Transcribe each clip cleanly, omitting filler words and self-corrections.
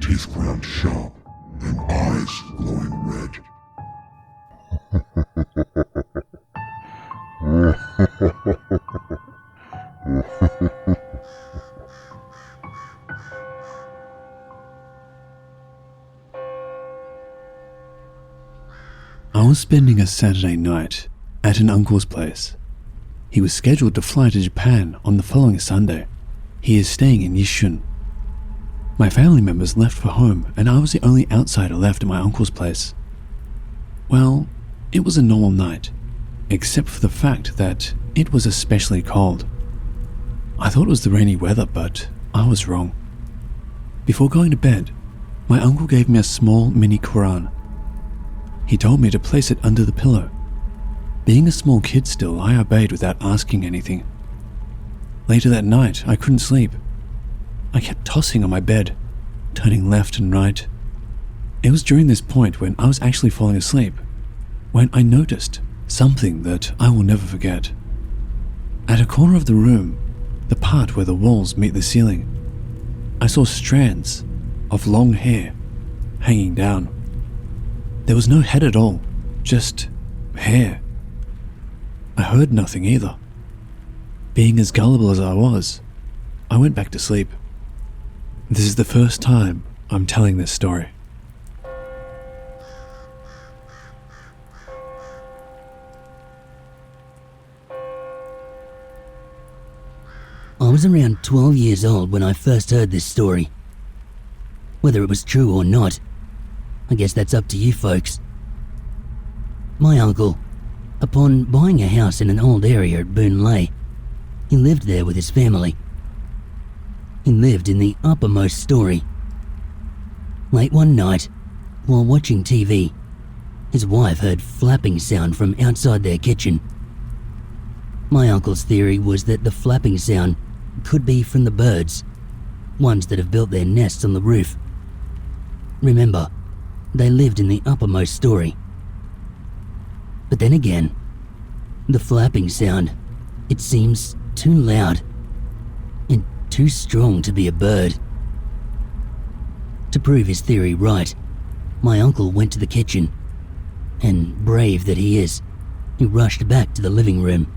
teeth ground sharp, and eyes glowing red. I was spending a Saturday night at an uncle's place. He was scheduled to fly to Japan on the following Sunday. He is staying in Yishun. My family members left for home and I was the only outsider left at my uncle's place. Well, it was a normal night, except for the fact that it was especially cold. I thought it was the rainy weather, but I was wrong. Before going to bed, my uncle gave me a small mini Quran. He told me to place it under the pillow. Being a small kid still, I obeyed without asking anything. Later that night, I couldn't sleep. I kept tossing on my bed, turning left and right. It was during this point when I was actually falling asleep, when I noticed something that I will never forget. At a corner of the room, the part where the walls meet the ceiling, I saw strands of long hair hanging down. There was no head at all, just hair. I heard nothing either. Being as gullible as I was, I went back to sleep. This is the first time I'm telling this story. I was around 12 years old when I first heard this story. Whether it was true or not, I guess that's up to you folks. My uncle, upon buying a house in an old area at Boon Lay, he lived there with his family. He lived in the uppermost story. Late one night, while watching TV, his wife heard flapping sound from outside their kitchen. My uncle's theory was that the flapping sound could be from the birds, ones that have built their nests on the roof. Remember, they lived in the uppermost story. But then again, the flapping sound, it seems too loud and too strong to be a bird. To prove his theory right, my uncle went to the kitchen, and brave that he is, he rushed back to the living room.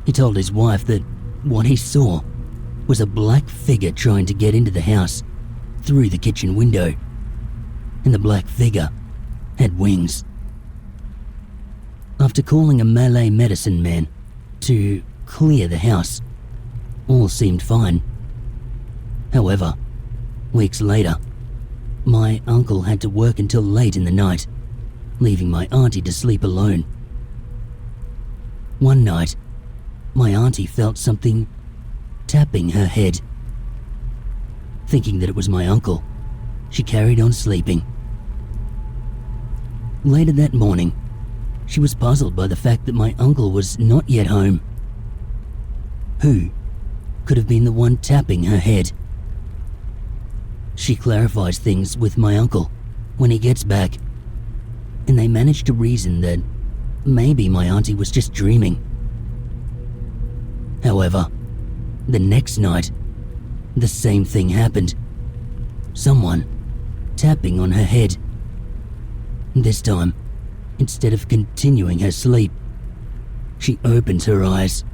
He told his wife that what he saw was a black figure trying to get into the house through the kitchen window, and the black figure had wings. After calling a Malay medicine man to clear the house, all seemed fine. However, weeks later, my uncle had to work until late in the night, leaving my auntie to sleep alone. One night, my auntie felt something tapping her head. Thinking that it was my uncle, she carried on sleeping. Later that morning, she was puzzled by the fact that my uncle was not yet home. Who could have been the one tapping her head? She clarifies things with my uncle when he gets back, and they manage to reason that maybe my auntie was just dreaming. However, the next night, the same thing happened. Someone tapping on her head. This time, instead of continuing her sleep, she opens her eyes.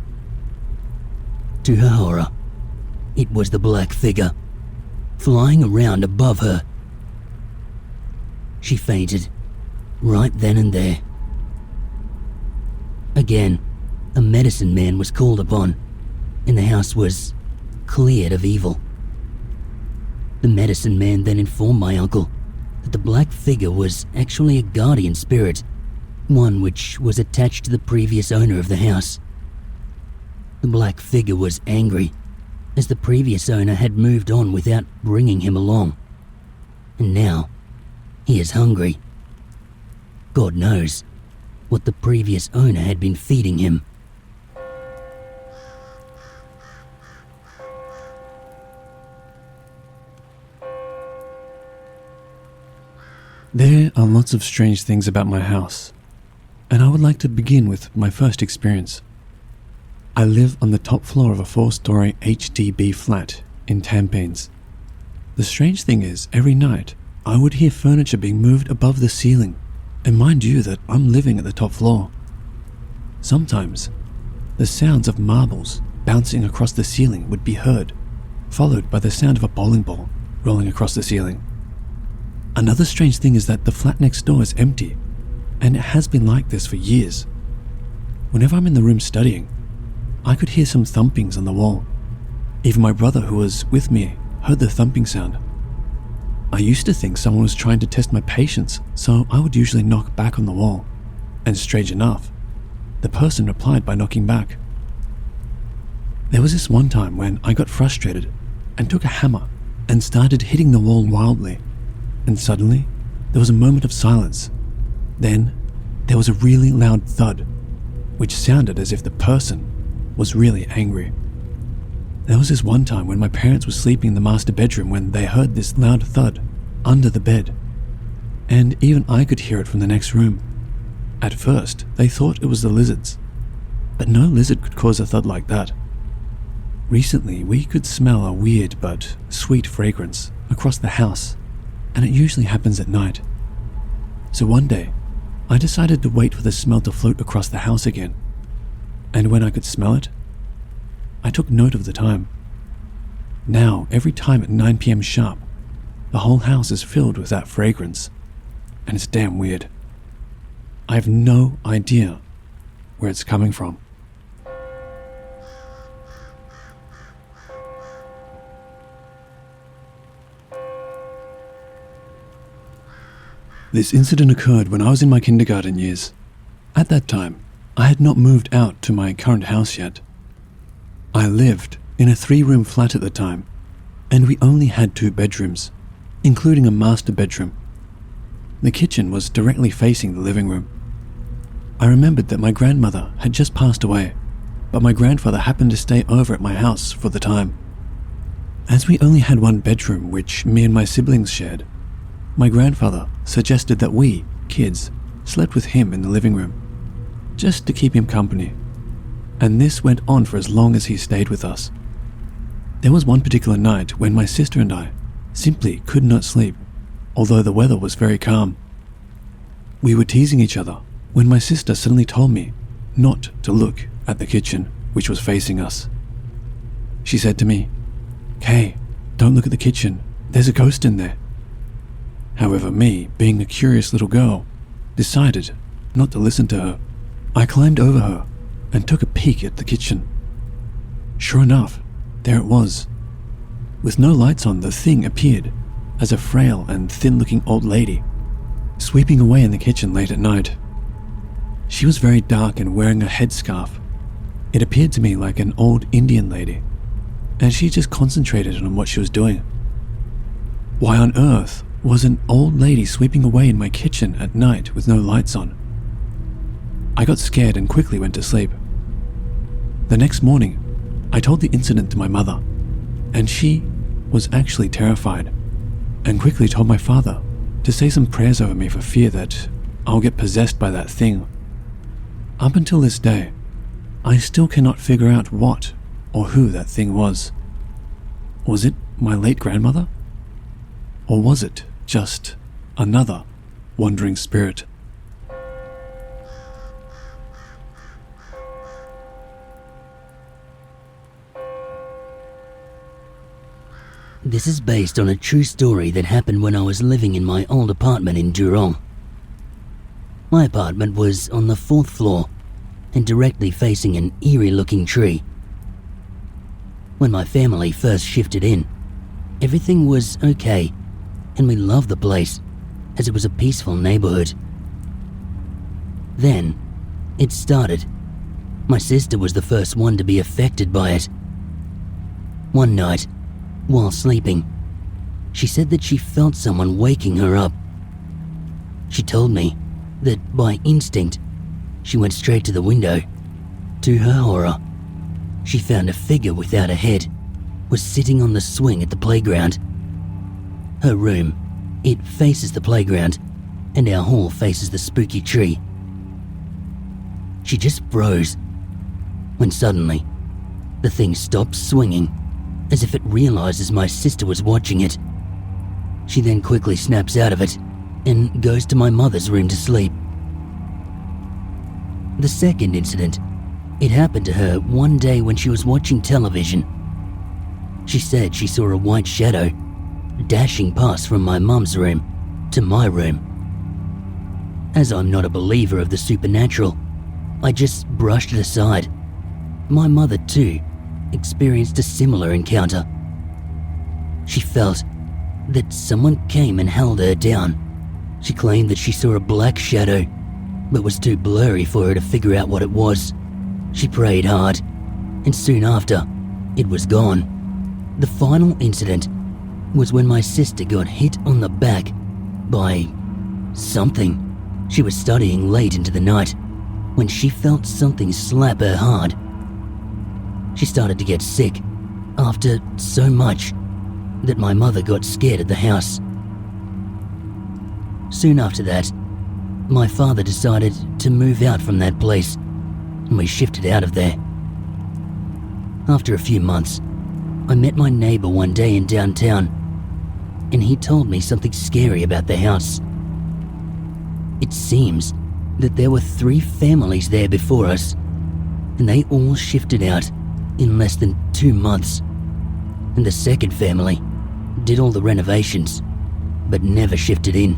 To her horror, it was the black figure, flying around above her. She fainted, right then and there. Again, a medicine man was called upon, and the house was cleared of evil. The medicine man then informed my uncle that the black figure was actually a guardian spirit, one which was attached to the previous owner of the house. The black figure was angry, as the previous owner had moved on without bringing him along, and now he is hungry. God knows what the previous owner had been feeding him. There are lots of strange things about my house, and I would like to begin with my first experience. I live on the top floor of a 4-story HDB flat in Tampines. The strange thing is, every night, I would hear furniture being moved above the ceiling, and mind you that I'm living at the top floor. Sometimes, the sounds of marbles bouncing across the ceiling would be heard, followed by the sound of a bowling ball rolling across the ceiling. Another strange thing is that the flat next door is empty, and it has been like this for years. Whenever I'm in the room studying, I could hear some thumpings on the wall. Even my brother, who was with me, heard the thumping sound. I used to think someone was trying to test my patience, so I would usually knock back on the wall, and strange enough, the person replied by knocking back. There was this one time when I got frustrated and took a hammer and started hitting the wall wildly, and suddenly there was a moment of silence. Then there was a really loud thud, which sounded as if the person was really angry. There was this one time when my parents were sleeping in the master bedroom when they heard this loud thud under the bed, and even I could hear it from the next room. At first, they thought it was the lizards, but no lizard could cause a thud like that. Recently, we could smell a weird but sweet fragrance across the house, and it usually happens at night. So one day, I decided to wait for the smell to float across the house again, and when I could smell it, I took note of the time. Now, every time at 9 p.m. sharp, the whole house is filled with that fragrance, and it's damn weird. I have no idea where it's coming from. This incident occurred when I was in my kindergarten years. At that time, I had not moved out to my current house yet. I lived in a 3-room flat at the time, and we only had 2 bedrooms, including a master bedroom. The kitchen was directly facing the living room. I remembered that my grandmother had just passed away, but my grandfather happened to stay over at my house for the time. As we only had 1 bedroom, which me and my siblings shared, my grandfather suggested that we, kids, slept with him in the living room, just to keep him company. And this went on for as long as he stayed with us. There was one particular night when my sister and I simply could not sleep, although the weather was very calm. We were teasing each other when my sister suddenly told me not to look at the kitchen, which was facing us. She said to me, "Kay, don't look at the kitchen, there's a ghost in there." However, me, being a curious little girl, decided not to listen to her. I climbed over her and took a peek at the kitchen. Sure enough, there it was. With no lights on, the thing appeared as a frail and thin-looking old lady, sweeping away in the kitchen late at night. She was very dark and wearing a headscarf. It appeared to me like an old Indian lady, and she just concentrated on what she was doing. Why on earth was an old lady sweeping away in my kitchen at night with no lights on? I got scared and quickly went to sleep. The next morning, I told the incident to my mother, and she was actually terrified, and quickly told my father to say some prayers over me for fear that I'll get possessed by that thing. Up until this day, I still cannot figure out what or who that thing was. Was it my late grandmother? Or was it just another wandering spirit? This is based on a true story that happened when I was living in my old apartment in Jurong. My apartment was on the 4th floor and directly facing an eerie-looking tree. When my family first shifted in, everything was okay, and we loved the place as it was a peaceful neighborhood. Then, it started. My sister was the first one to be affected by it. One night, while sleeping, she said that she felt someone waking her up. She told me that by instinct, she went straight to the window. To her horror, she found a figure without a head was sitting on the swing at the playground. Her room, it faces the playground, and our hall faces the spooky tree. She just froze, when suddenly, the thing stopped swinging, as if it realizes my sister was watching it, She then quickly snaps out of it and goes to my mother's room to sleep. The second incident, it happened to her one day when she was watching television. She said she saw a white shadow dashing past from my mum's room to my room. As I'm not a believer of the supernatural, I just brushed it aside. My mother, too, experienced a similar encounter. She felt that someone came and held her down. She claimed that she saw a black shadow, but was too blurry for her to figure out what it was. She prayed hard, and soon after, it was gone. The final incident was when my sister got hit on the back by something. She was studying late into the night when she felt something slap her hard. She started to get sick after so much that my mother got scared at the house. Soon after that, my father decided to move out from that place, and we shifted out of there. After a few months, I met my neighbor one day in downtown, and he told me something scary about the house. It seems that there were 3 families there before us, and they all shifted out in less than 2 months. And the second family did all the renovations, but never shifted in.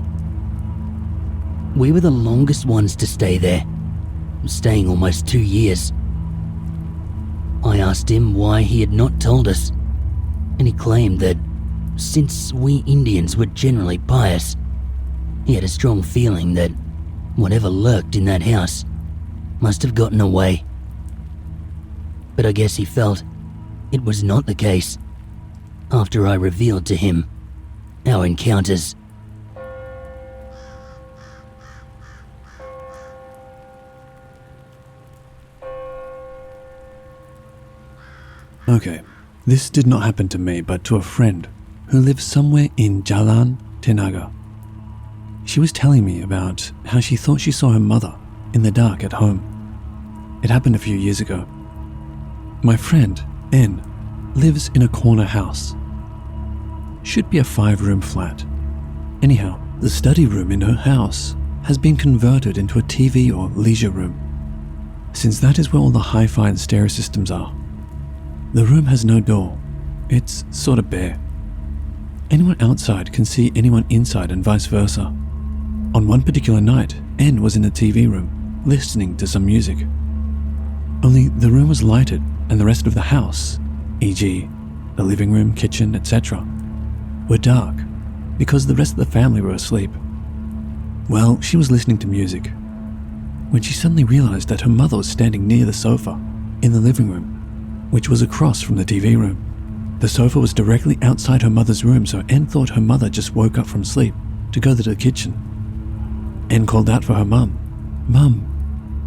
We were the longest ones to stay there, staying almost 2 years. I asked him why he had not told us, and he claimed that since we Indians were generally pious, he had a strong feeling that whatever lurked in that house must have gotten away. But I guess he felt it was not the case after I revealed to him our encounters. Okay, this did not happen to me, but to a friend who lives somewhere in Jalan Tenaga. She was telling me about how she thought she saw her mother in the dark at home. It happened a few years ago. My friend, N, lives in a corner house. Should be a 5-room flat. Anyhow, the study room in her house has been converted into a TV or leisure room, since that is where all the hi-fi and stereo systems are. The room has no door. It's sort of bare. Anyone outside can see anyone inside and vice versa. On one particular night, N was in the TV room, listening to some music. Only the room was lighted and the rest of the house, e.g. the living room, kitchen, etc., were dark because the rest of the family were asleep. Well, she was listening to music when she suddenly realized that her mother was standing near the sofa in the living room, which was across from the TV room. The sofa was directly outside her mother's room, so N thought her mother just woke up from sleep to go to the kitchen. N called out for her mum. "Mum,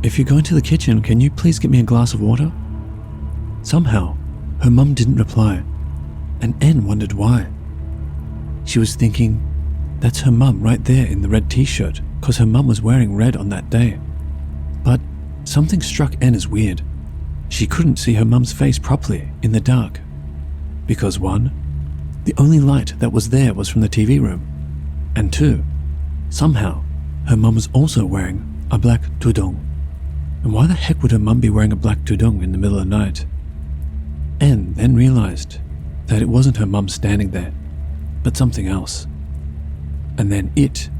if you go into the kitchen, can you please get me a glass of water?" Somehow, her mum didn't reply, and N wondered why. She was thinking, that's her mum right there in the red t-shirt, because her mum was wearing red on that day. But something struck N as weird. She couldn't see her mum's face properly in the dark, because 1, the only light that was there was from the TV room, and 2, somehow her mum was also wearing a black tudung. And why the heck would her mum be wearing a black tudung in the middle of the night? N then realized that it wasn't her mum standing there, but something else. And then it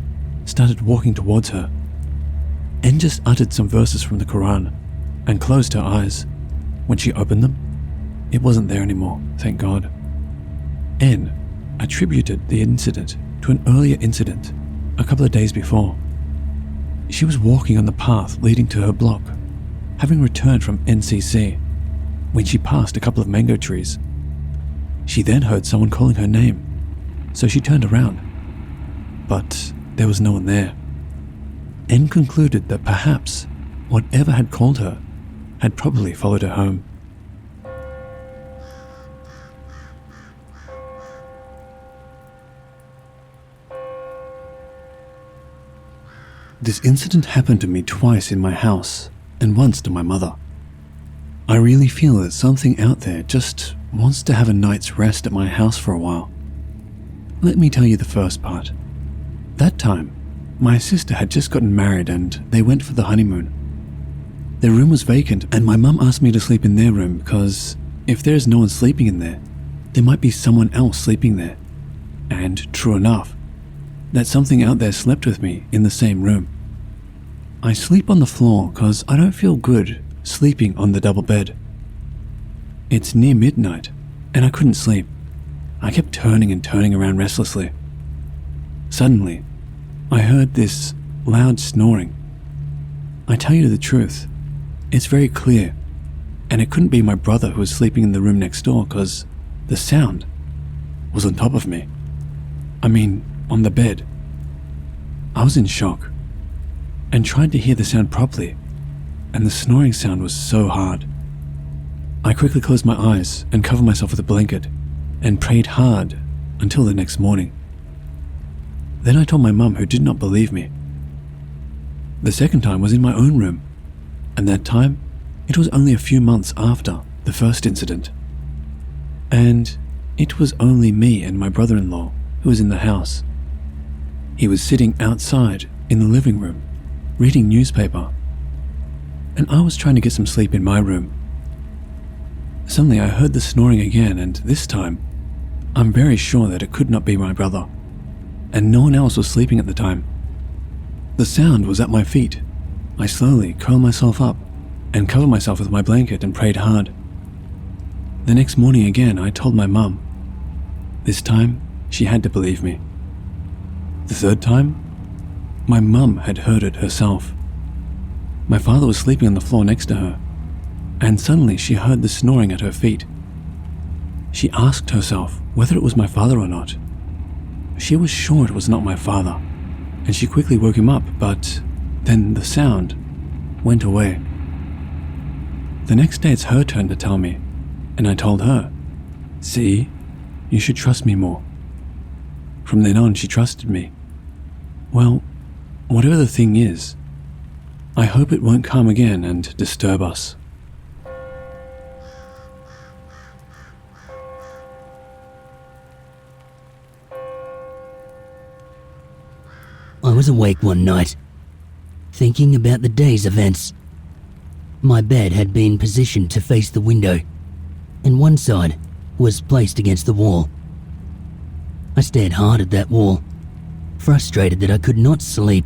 started walking towards her. N just uttered some verses from the Quran and closed her eyes. When she opened them, it wasn't there anymore, thank God. N attributed the incident to an earlier incident a couple of days before. She was walking on the path leading to her block, having returned from NCC, when she passed a couple of mango trees. She then heard someone calling her name, so she turned around, but there was no one there. N concluded that perhaps whatever had called her had probably followed her home. This incident happened to me twice in my house and once to my mother. I really feel that something out there just wants to have a night's rest at my house for a while. let me tell you the first part. That time, my sister had just gotten married and they went for the honeymoon. Their room was vacant and my mum asked me to sleep in their room because if there is no one sleeping in there, there might be someone else sleeping there. And true enough, that something out there slept with me in the same room. I sleep on the floor because I don't feel good sleeping on the double bed. It's near midnight and I couldn't sleep. I kept turning and turning around restlessly. Suddenly, I heard this loud snoring. I tell you the truth, it's very clear, and it couldn't be my brother who was sleeping in the room next door because the sound was on top of me. I mean, on the bed. I was in shock and tried to hear the sound properly, and the snoring sound was so hard. I quickly closed my eyes and covered myself with a blanket and prayed hard until the next morning. Then I told my mum, who did not believe me. The second time was in my own room, and that time it was only a few months after the first incident. And it was only me and my brother-in-law who was in the house. He was sitting outside in the living room, reading newspaper, and I was trying to get some sleep in my room. Suddenly I heard the snoring again, and this time, I'm very sure that it could not be my brother, and no one else was sleeping at the time. The sound was at my feet. I slowly curled myself up and covered myself with my blanket and prayed hard. The next morning again, I told my mum. This time, she had to believe me. The third time, my mum had heard it herself. My father was sleeping on the floor next to her, and suddenly she heard the snoring at her feet. She asked herself whether it was my father or not. She was sure it was not my father, and she quickly woke him up, but then the sound went away. The next day it's her turn to tell me, and I told her, "See, you should trust me more." From then on, she trusted me. Well, whatever the thing is, I hope it won't come again and disturb us. I was awake one night, thinking about the day's events. My bed had been positioned to face the window, and one side was placed against the wall. I stared hard at that wall, frustrated that I could not sleep.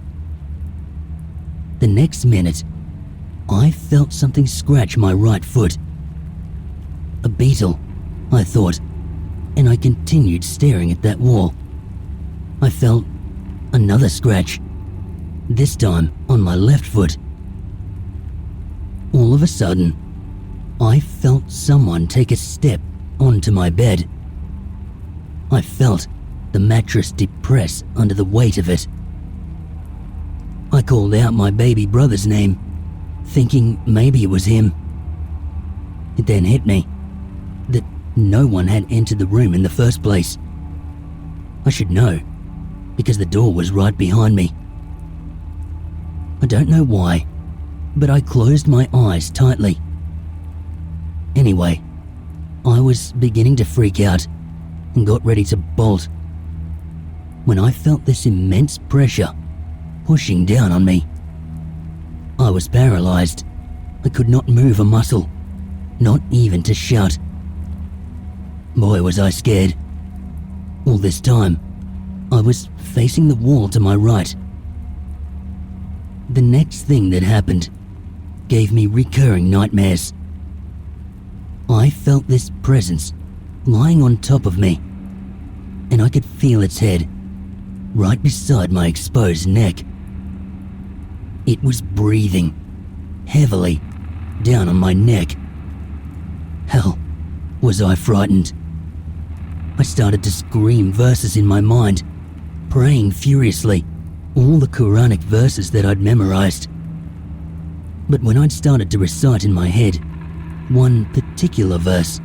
The next minute, I felt something scratch my right foot. A beetle, I thought, and I continued staring at that wall. I felt another scratch, this time on my left foot. All of a sudden, I felt someone take a step onto my bed. I felt the mattress depress under the weight of it. I called out my baby brother's name, thinking maybe it was him. It then hit me that no one had entered the room in the first place. I should know, because the door was right behind me. I don't know why, but I closed my eyes tightly. Anyway, I was beginning to freak out and got ready to bolt when I felt this immense pressure pushing down on me. I was paralyzed. I could not move a muscle, not even to shout. Boy, was I scared. All this time, I was facing the wall to my right. The next thing that happened gave me recurring nightmares. I felt this presence lying on top of me, and I could feel its head right beside my exposed neck. It was breathing heavily down on my neck. Hell, was I frightened. I started to scream verses in my mind, praying furiously all the Quranic verses that I'd memorized. But when I'd started to recite in my head one particular verse,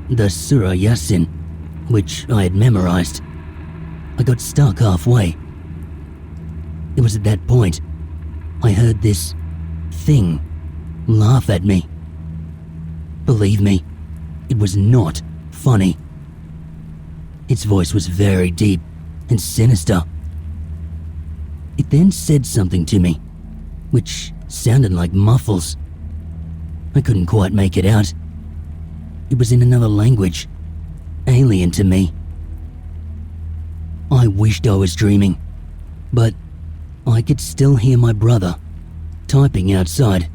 the Surah Yasin, which I had memorized, I got stuck halfway. It was at that point I heard this thing laugh at me. Believe me, it was not funny. Its voice was very deep and sinister. It then said something to me, which sounded like muffles. I couldn't quite make it out. It was in another language, alien to me. I wished I was dreaming, but I could still hear my brother typing outside.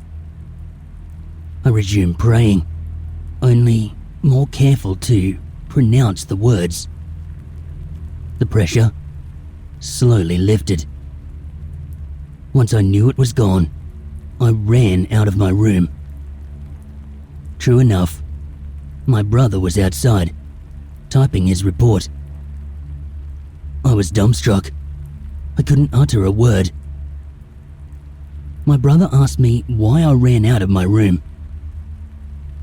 I resumed praying, only more careful to pronounce the words. The pressure slowly lifted. Once I knew it was gone, I ran out of my room. True enough, my brother was outside, typing his report. I was dumbstruck. I couldn't utter a word. My brother asked me why I ran out of my room.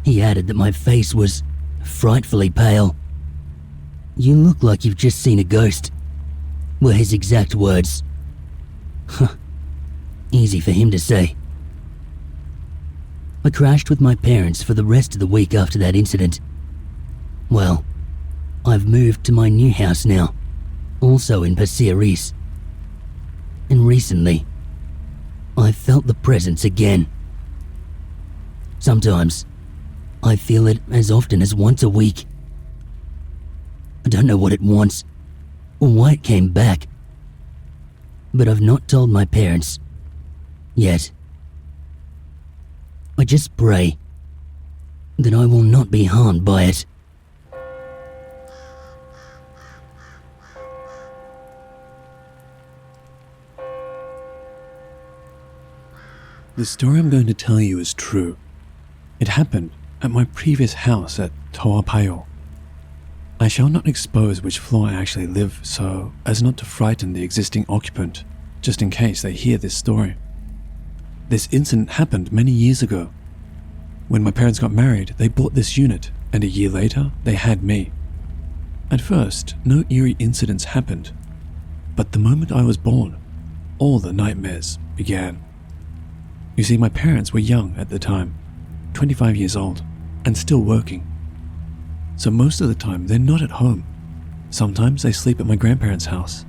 He added that my face was frightfully pale. "You look like you've just seen a ghost," were his exact words. Easy for him to say. I crashed with my parents for the rest of the week after that incident. Well, I've moved to my new house now, also in Pasir Ris. And recently, I felt the presence again. Sometimes, I feel it as often as once a week. I don't know what it wants, or why it came back. But I've not told my parents, yet. I just pray that I will not be harmed by it. The story I'm going to tell you is true. It happened at my previous house at Toa. I shall not expose which floor I actually live so as not to frighten the existing occupant, just in case they hear this story. This incident happened many years ago. When my parents got married, they bought this unit, and a year later, they had me. At first, no eerie incidents happened, but the moment I was born, all the nightmares began. You see, my parents were young at the time, 25 years old, and still working. So most of the time, they're not at home. Sometimes they sleep at my grandparents' house.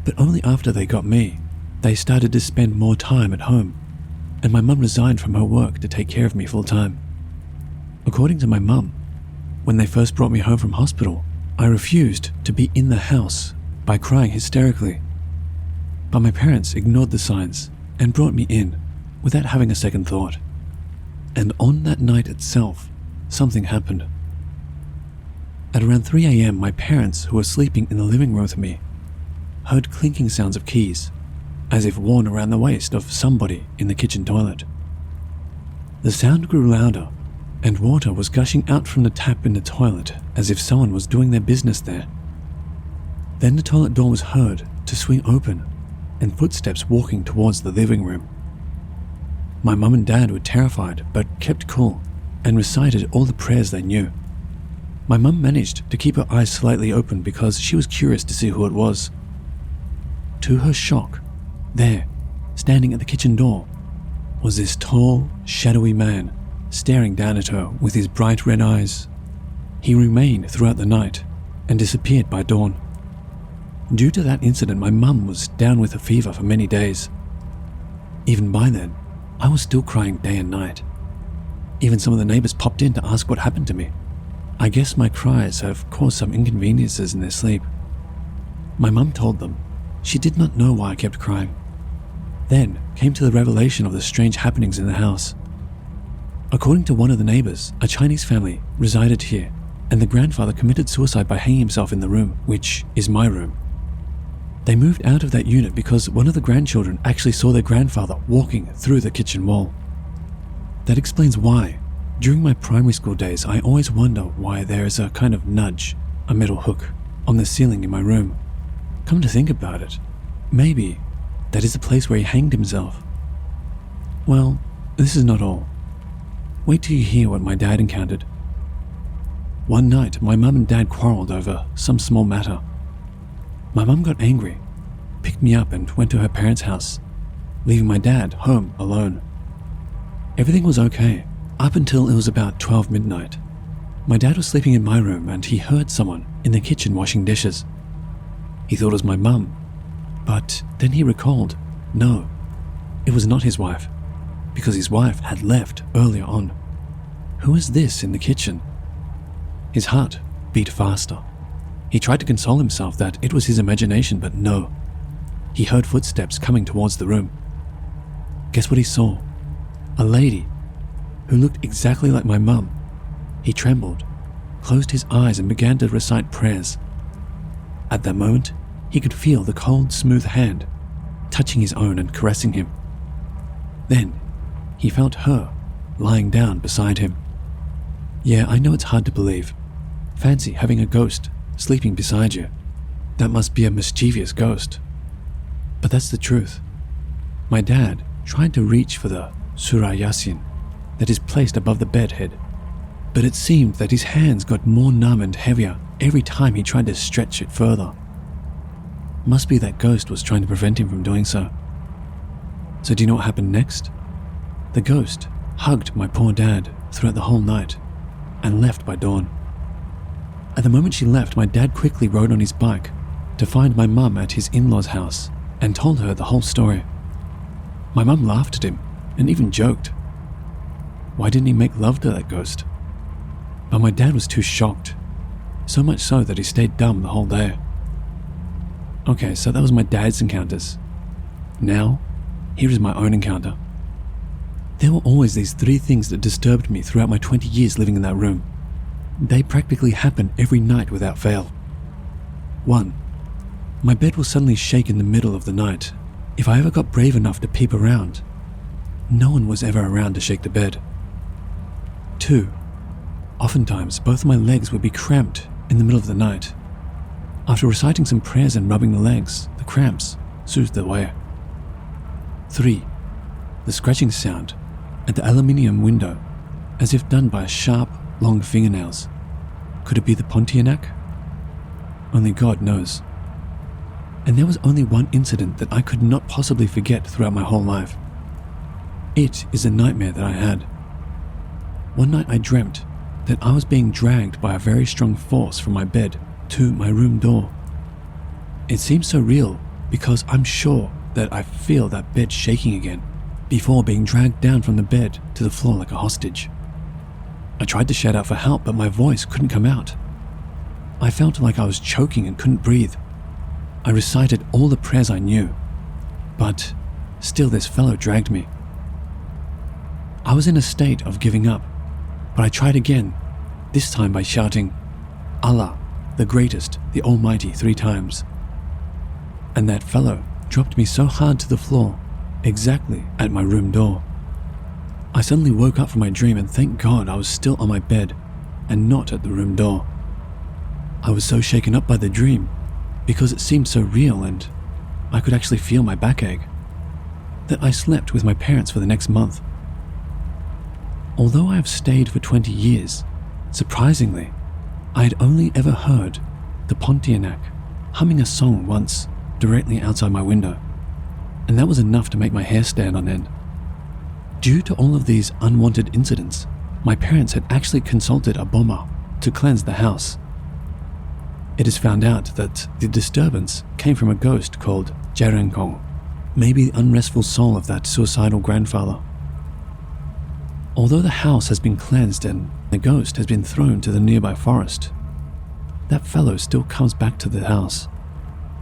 But only after they got me, they started to spend more time at home, and my mum resigned from her work to take care of me full time. According to my mum, when they first brought me home from hospital, I refused to be in the house by crying hysterically. But my parents ignored the signs and brought me in without having a second thought. And on that night itself, something happened. At around 3 a.m, my parents, who were sleeping in the living room with me, heard clinking sounds of keys, as if worn around the waist of somebody in the kitchen toilet. The sound grew louder, and water was gushing out from the tap in the toilet as if someone was doing their business there. Then the toilet door was heard to swing open, and footsteps walking towards the living room. My mum and dad were terrified but kept cool and recited all the prayers they knew. My mum managed to keep her eyes slightly open because she was curious to see who it was. To her shock, there, standing at the kitchen door, was this tall, shadowy man staring down at her with his bright red eyes. He remained throughout the night and disappeared by dawn. Due to that incident, my mum was down with a fever for many days. Even by then, I was still crying day and night. Even some of the neighbors popped in to ask what happened to me. I guess my cries have caused some inconveniences in their sleep. My mum told them she did not know why I kept crying. Then came to the revelation of the strange happenings in the house. According to one of the neighbors, a Chinese family resided here, and the grandfather committed suicide by hanging himself in the room, which is my room. They moved out of that unit because one of the grandchildren actually saw their grandfather walking through the kitchen wall. That explains why, during my primary school days, I always wonder why there is a kind of nudge, a metal hook, on the ceiling in my room. Come to think about it, maybe that is the place where he hanged himself. Well, this is not all. Wait till you hear what my dad encountered. One night, my mum and dad quarreled over some small matter. My mum got angry, picked me up and went to her parents' house, leaving my dad home alone. Everything was okay, up until it was about 12 midnight. My dad was sleeping in my room and he heard someone in the kitchen washing dishes. He thought it was my mum, but then he recalled, no, it was not his wife, because his wife had left earlier on. Who is this in the kitchen? His heart beat faster. He tried to console himself that it was his imagination, but no. He heard footsteps coming towards the room. Guess what he saw? A lady who looked exactly like my mum. He trembled, closed his eyes and began to recite prayers. At that moment, he could feel the cold, smooth hand touching his own and caressing him. Then, he felt her lying down beside him. Yeah, I know it's hard to believe. Fancy having a ghost sleeping beside you. That must be a mischievous ghost. But that's the truth. My dad tried to reach for the Surah Yasin that is placed above the bed head, but it seemed that his hands got more numb and heavier every time he tried to stretch it further. Must be that ghost was trying to prevent him from doing so. So do you know what happened next? The ghost hugged my poor dad throughout the whole night and left by dawn. At the moment she left, my dad quickly rode on his bike to find my mum at his in-laws' house and told her the whole story. My mum laughed at him and even joked. Why didn't he make love to that ghost? But my dad was too shocked, so much so that he stayed dumb the whole day. Okay, so that was my dad's encounters. Now, here is my own encounter. There were always these 3 things that disturbed me throughout my 20 years living in that room. They practically happened every night without fail. 1. My bed will suddenly shake in the middle of the night. If I ever got brave enough to peep around, no one was ever around to shake the bed. 2. Oftentimes, both my legs would be cramped in the middle of the night. After reciting some prayers and rubbing the legs, the cramps soothed away. 3. The scratching sound at the aluminium window, as if done by sharp, long fingernails. Could it be the Pontianak? Only God knows. And there was only one incident that I could not possibly forget throughout my whole life. It is a nightmare that I had. One night I dreamt that I was being dragged by a very strong force from my bed to my room door. It seems so real because I'm sure that I feel that bed shaking again before being dragged down from the bed to the floor like a hostage. I tried to shout out for help, but my voice couldn't come out. I felt like I was choking and couldn't breathe. I recited all the prayers I knew, but still this fellow dragged me. I was in a state of giving up, but I tried again, this time by shouting, Allah, the greatest, the almighty 3 times. And that fellow dropped me so hard to the floor, exactly at my room door. I suddenly woke up from my dream and thank God I was still on my bed and not at the room door. I was so shaken up by the dream because it seemed so real and I could actually feel my backache that I slept with my parents for the next month. Although I have stayed for 20 years, surprisingly, I had only ever heard the Pontianak humming a song once directly outside my window, and that was enough to make my hair stand on end. Due to all of these unwanted incidents, my parents had actually consulted a bomber to cleanse the house. It is found out that the disturbance came from a ghost called Jurong, maybe the unrestful soul of that suicidal grandfather. Although the house has been cleansed and the ghost has been thrown to the nearby forest, that fellow still comes back to the house,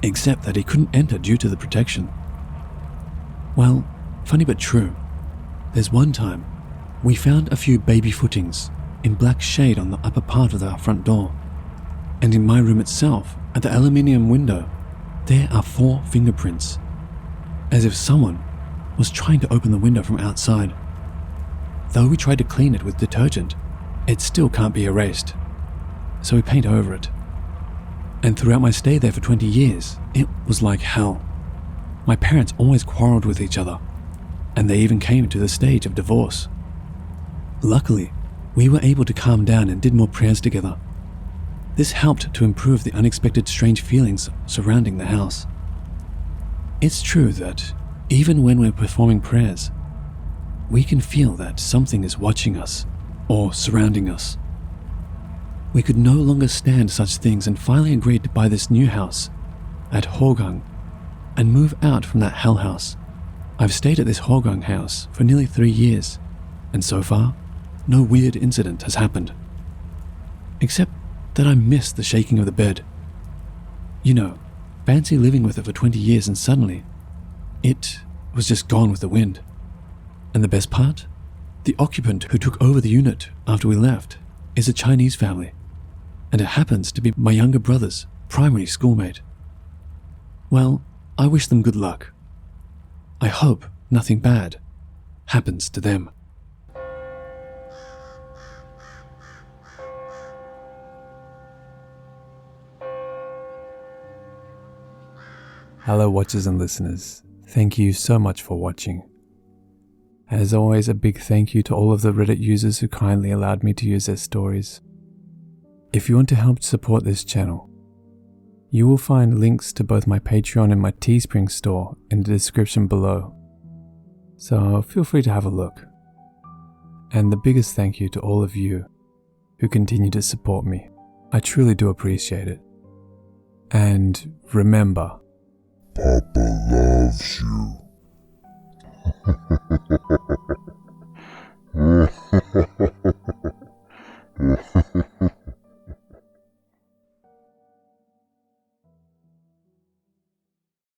except that he couldn't enter due to the protection. Well, funny but true, there's one time we found a few baby footings in black shade on the upper part of our front door, and in my room itself, at the aluminium window, there are 4 fingerprints, as if someone was trying to open the window from outside. Though we tried to clean it with detergent, it still can't be erased, so we paint over it. And throughout my stay there for 20 years, it was like hell. My parents always quarreled with each other, and they even came to the stage of divorce. Luckily, we were able to calm down and did more prayers together. This helped to improve the unexpected strange feelings surrounding the house. It's true that even when we're performing prayers, we can feel that something is watching us or surrounding us. We could no longer stand such things and finally agreed to buy this new house at Horgung and move out from that hell house. I've stayed at this Horgung house for nearly 3 years, and so far, no weird incident has happened. Except that I miss the shaking of the bed. You know, fancy living with it for 20 years and suddenly, it was just gone with the wind. And the best part? The occupant who took over the unit after we left is a Chinese family, and it happens to be my younger brother's primary schoolmate. Well, I wish them good luck. I hope nothing bad happens to them. Hello watchers and listeners, thank you so much for watching. As always, a big thank you to all of the Reddit users who kindly allowed me to use their stories. If you want to help support this channel, you will find links to both my Patreon and my Teespring store in the description below, so feel free to have a look. And the biggest thank you to all of you who continue to support me. I truly do appreciate it. And remember, Papa loves you.